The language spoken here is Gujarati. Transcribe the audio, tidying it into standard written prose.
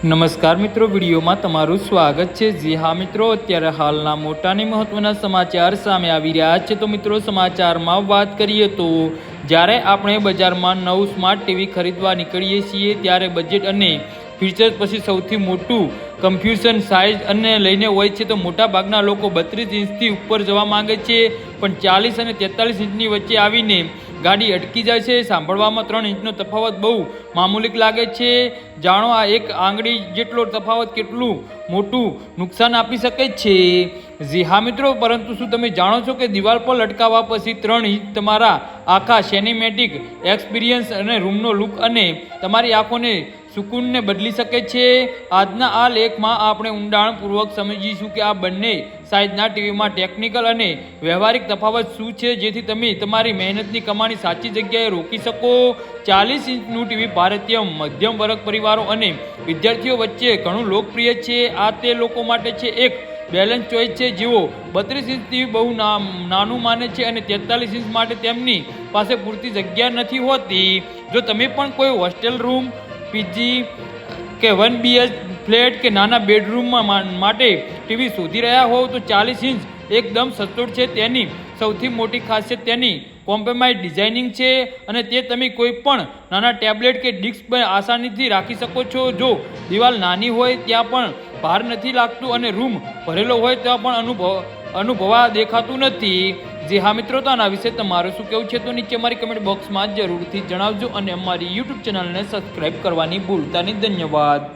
નમસ્કાર મિત્રો, વિડીયોમાં તમારું સ્વાગત છે। જી હા મિત્રો, અત્યારે હાલના મોટાની મહત્વના સમાચાર સામે આવી રહ્યા છે। તો મિત્રો, સમાચારમાં વાત કરીએ તો જ્યારે આપણે બજારમાં નવું સ્માર્ટ ટીવી ખરીદવા નીકળીએ છીએ ત્યારે બજેટ અને ફીચર્સ પછી સૌથી મોટું કન્ફ્યુઝન સાઇઝ અને લઈને હોય છે। તો મોટા ભાગના લોકો 32 ઇંચથી ઉપર જવા માંગે છે, પણ 40 અને 43 ઇંચની વચ્ચે આવીને ગાડી અટકી જાય છે। સાંભળવામાં 3 ઇંચનો તફાવત બહુ મામૂલિક લાગે છે। જાણો આ એક આંગળી જેટલો તફાવત કેટલું મોટું નુકસાન આપી શકે છે। જી હા મિત્રો, પરંતુ શું તમે જાણો છો કે દિવાલ પર લટકાવવા પછી 3 ઇંચ તમારા આખા સિનેમેટિક એક્સપિરિયન્સ અને રૂમનો લુક અને તમારી આંખોને સુકૂનને બદલી શકે છે। આજના આ લેખમાં આપણે ઊંડાણપૂર્વક સમજીશું કે આ બંને સાઇઝના ટીવીમાં ટેકનિકલ અને વ્યવહારિક તફાવત શું છે, જેથી તમે તમારી મહેનતની કમાણી સાચી જગ્યાએ રોકી શકો। 40 ઇંચનું ટીવી ભારતીય મધ્યમ વર્ગ પરિવારો અને વિદ્યાર્થીઓ વચ્ચે ઘણું લોકપ્રિય છે। આ તે લોકો માટે છે એક બેલેન્સ ચોઇસ છે જેઓ 32 ઇંચ ટીવી બહુ નાનું માને છે અને 43 ઇંચ માટે તેમની પાસે પૂરતી જગ્યા નથી હોતી। જો તમે પણ કોઈ હોસ્ટેલ રૂમ, પીજી કે 1 BH ફ્લેટ કે નાના બેડરૂમમાં માટે ટીવી શોધી રહ્યા હોવ તો 40 ઇંચ એકદમ સચોટ છે। તેની સૌથી મોટી ખાસિયત તેની કોમ્પ્રોમાઇઝ ડિઝાઇનિંગ છે અને તે તમે કોઈ પણ નાના ટેબ્લેટ કે ડિસ્ક પર આસાનીથી રાખી શકો છો। જો દિવાલ નાની હોય ત્યાં પણ ભાર નથી લાગતું અને રૂમ ભરેલો હોય ત્યાં પણ અનુભવા દેખાતું નથી। જી હા મિત્રો, તો આના વિશે તમારું શું કહેવું છે તો નીચે અમારી કમેન્ટ બોક્સમાં જરૂરથી જણાવજો અને અમારી યુટ્યુબ ચેનલને સબસ્ક્રાઈબ કરવાની ભૂલતા નહીં। ધન્યવાદ।